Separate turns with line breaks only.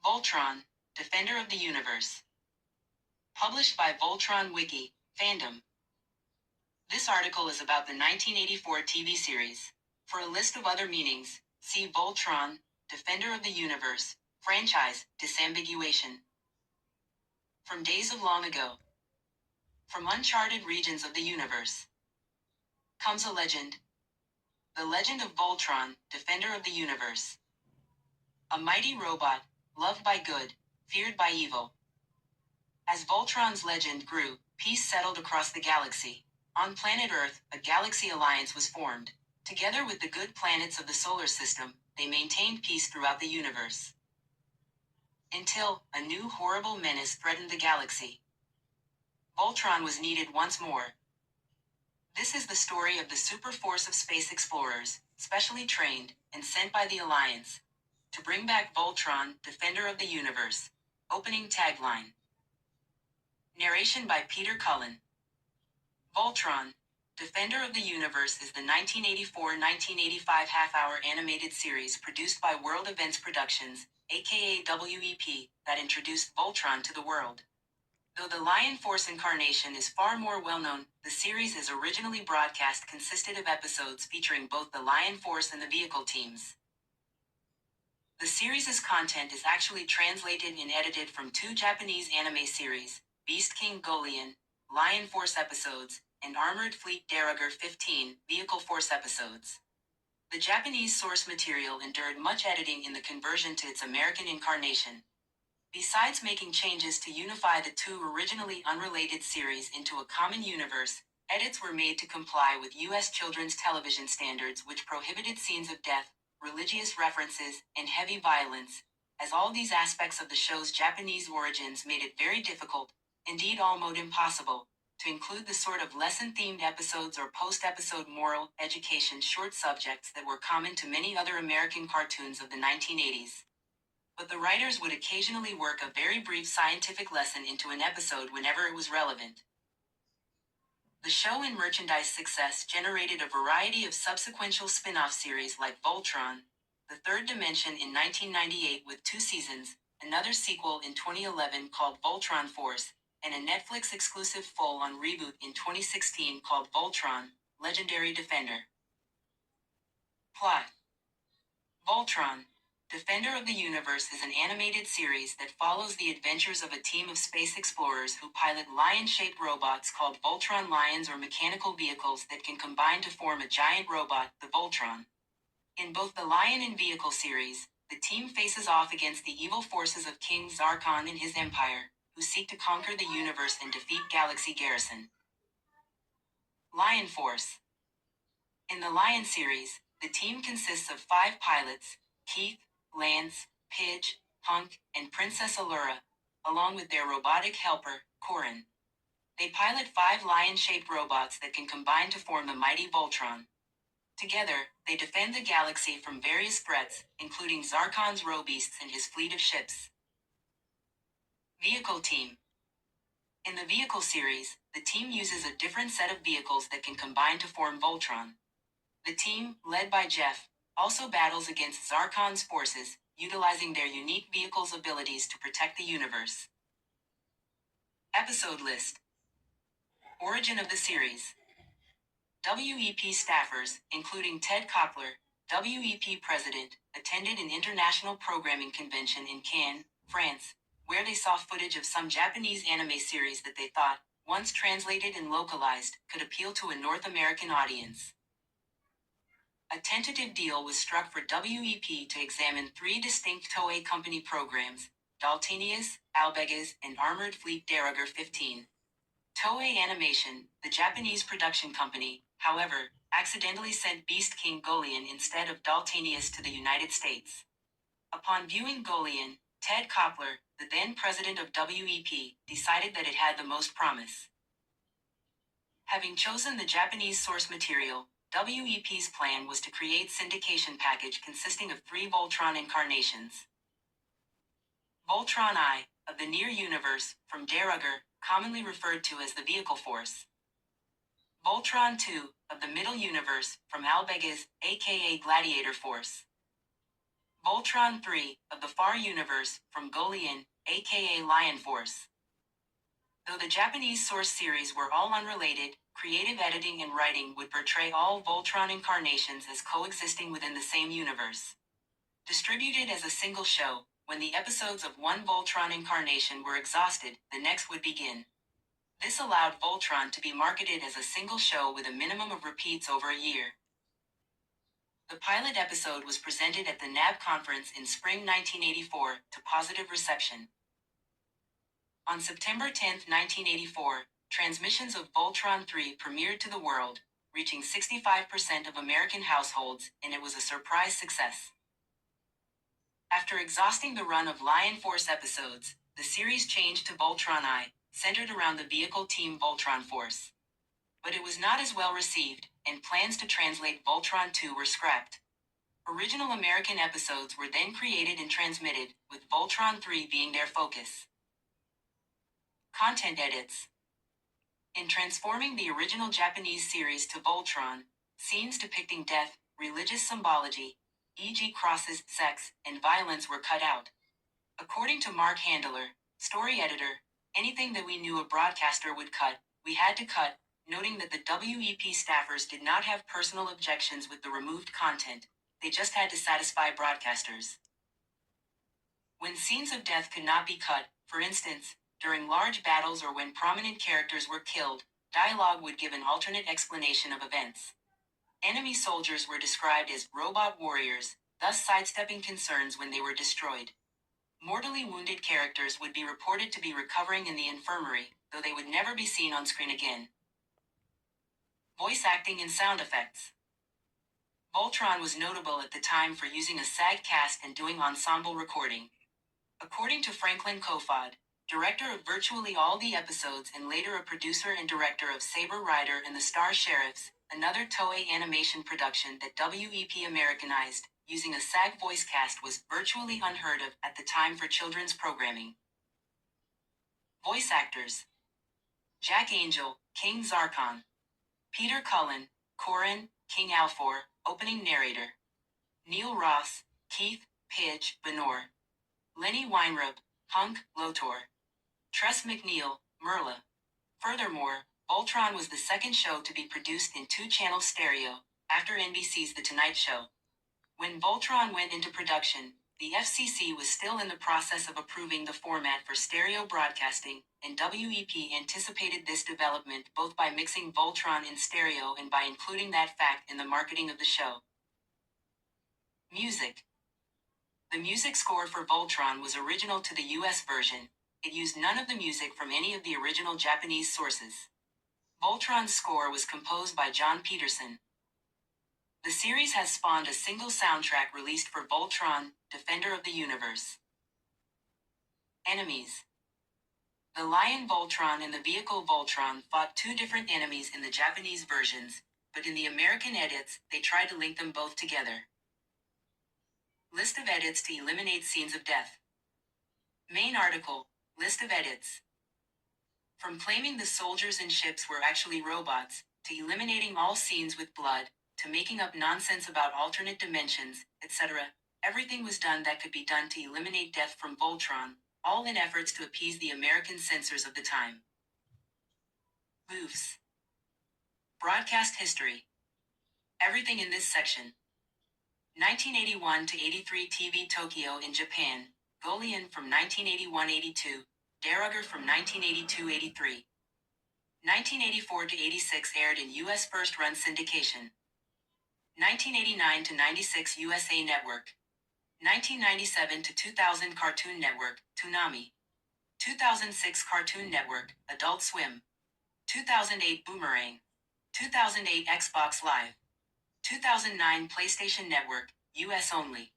Voltron, Defender of the Universe. Published by Voltron Wiki, Fandom. This article is about the 1984 TV series. For a list of other meanings, see Voltron, Defender of the Universe, franchise, disambiguation. From days of long ago. From uncharted regions of the universe comes a legend. The legend of Voltron, Defender of the Universe. A mighty robot, loved by good, feared by evil. As Voltron's legend grew, peace settled across the galaxy. On planet Earth, a galaxy alliance was formed. Together with the good planets of the solar system, they maintained peace throughout the universe. Until a new horrible menace threatened the galaxy. Voltron was needed once more. This is the story of the super force of space explorers, specially trained and sent by the Alliance to bring back Voltron, Defender of the Universe. Opening tagline. Narration by Peter Cullen. Voltron, Defender of the Universe is the 1984-1985 half-hour animated series produced by World Events Productions, aka WEP, that introduced Voltron to the world. Though the Lion Force incarnation is far more well-known, the series as originally broadcast consisted of episodes featuring both the Lion Force and the vehicle teams. The series' content is actually translated and edited from two Japanese anime series, Beast King Golian, Lion Force episodes, and Armored Fleet Deroger 15, Vehicle Force episodes. The Japanese source material endured much editing in the conversion to its American incarnation. Besides making changes to unify the two originally unrelated series into a common universe, edits were made to comply with U.S. children's television standards which prohibited scenes of death, religious references, and heavy violence, as all these aspects of the show's Japanese origins made it very difficult, indeed almost impossible, to include the sort of lesson-themed episodes or post-episode moral education short subjects that were common to many other American cartoons of the 1980s. But the writers would occasionally work a very brief scientific lesson into an episode whenever it was relevant. The show and merchandise success generated a variety of subsequential spin-off series like Voltron, The Third Dimension in 1998 with 2 seasons, another sequel in 2011 called Voltron Force, and a Netflix-exclusive full-on reboot in 2016 called Voltron, Legendary Defender. Plot. Voltron, Defender of the Universe is an animated series that follows the adventures of a team of space explorers who pilot lion-shaped robots called Voltron lions or mechanical vehicles that can combine to form a giant robot, the Voltron. In both the Lion and Vehicle series, the team faces off against the evil forces of King Zarkon and his empire, who seek to conquer the universe and defeat Galaxy Garrison. Lion Force. In the Lion series, the team consists of 5 pilots, Keith, Lance, Pidge, Hunk, and Princess Allura, along with their robotic helper, Corin. They pilot 5 lion-shaped robots that can combine to form the mighty Voltron. Together, they defend the galaxy from various threats, including Zarkon's Robeasts and his fleet of ships. Vehicle Team. In the Vehicle series, the team uses a different set of vehicles that can combine to form Voltron. The team, led by Jeff, also battles against Zarkon's forces, utilizing their unique vehicles' abilities to protect the universe. Episode list. Origin of the series. WEP staffers, including Ted Koppler, WEP president, attended an international programming convention in Cannes, France, where they saw footage of some Japanese anime series that they thought, once translated and localized, could appeal to a North American audience. A tentative deal was struck for WEP to examine 3 distinct Toei Company programs, Daltenius, Albegas, and Armored Fleet Deroger 15. Toei Animation, the Japanese production company, however, accidentally sent Beast King Golian instead of Daltenius to the United States. Upon viewing Golian, Ted Koppler, the then president of WEP, decided that it had the most promise. Having chosen the Japanese source material, WEP's plan was to create syndication package consisting of 3 Voltron incarnations. Voltron I, of the Near Universe, from Deroger, commonly referred to as the Vehicle Force. Voltron II, of the Middle Universe, from Albegas, aka Gladiator Force. Voltron 3, of the Far Universe, from Golian, aka Lion Force. Though the Japanese source series were all unrelated, creative editing and writing would portray all Voltron incarnations as coexisting within the same universe. Distributed as a single show, when the episodes of one Voltron incarnation were exhausted, the next would begin. This allowed Voltron to be marketed as a single show with a minimum of repeats over a year. The pilot episode was presented at the NAB conference in spring 1984 to positive reception. On September 10, 1984, transmissions of Voltron 3 premiered to the world, reaching 65% of American households, and it was a surprise success. After exhausting the run of Lion Force episodes, the series changed to Voltron I, centered around the vehicle team Voltron Force. But it was not as well received, and plans to translate Voltron 2 were scrapped. Original American episodes were then created and transmitted, with Voltron 3 being their focus. Content edits. In transforming the original Japanese series to Voltron, scenes depicting death, religious symbology, e.g. crosses, sex, and violence were cut out. According to Mark Handler, story editor, anything that we knew a broadcaster would cut, we had to cut, noting that the WEP staffers did not have personal objections with the removed content, they just had to satisfy broadcasters. When scenes of death could not be cut, for instance, during large battles or when prominent characters were killed, dialogue would give an alternate explanation of events. Enemy soldiers were described as robot warriors, thus sidestepping concerns when they were destroyed. Mortally wounded characters would be reported to be recovering in the infirmary, though they would never be seen on screen again. Voice acting and sound effects. Voltron was notable at the time for using a SAG cast and doing ensemble recording. According to Franklin Kofod, director of virtually all the episodes and later a producer and director of Saber Rider and the Star Sheriffs, another Toei animation production that WEP Americanized, using a SAG voice cast was virtually unheard of at the time for children's programming. Voice actors. Jack Angel, King Zarkon. Peter Cullen, Corin, King Alfor, opening narrator. Neil Ross, Keith, Pidge, Benor. Lenny Weinrub, Hunk, Lotor. Tress McNeil, Merla. Furthermore, Voltron was the second show to be produced in two-channel stereo, after NBC's The Tonight Show. When Voltron went into production, the FCC was still in the process of approving the format for stereo broadcasting, and WEP anticipated this development both by mixing Voltron in stereo and by including that fact in the marketing of the show. Music. The music score for Voltron was original to the US version. It used none of the music from any of the original Japanese sources. Voltron's score was composed by John Peterson. The series has spawned a single soundtrack released for Voltron, Defender of the Universe. Enemies. The Lion Voltron and the Vehicle Voltron fought two different enemies in the Japanese versions, but in the American edits, they tried to link them both together. List of edits to eliminate scenes of death. Main article, list of edits. From claiming the soldiers and ships were actually robots, to eliminating all scenes with blood, to making up nonsense about alternate dimensions, etc., everything was done that could be done to eliminate death from Voltron, all in efforts to appease the American censors of the time. Goofs. Broadcast history. Everything in this section. 1981 to 83 TV Tokyo in Japan, Golian from 1981-82, Deruger from 1982-83. 1984 to 86 aired in U.S. first-run syndication. 1989 to 96 USA Network. 1997 to 2000 Cartoon Network, Toonami. 2006 Cartoon Network, Adult Swim. 2008 Boomerang. 2008 Xbox Live. 2009 PlayStation Network, US only.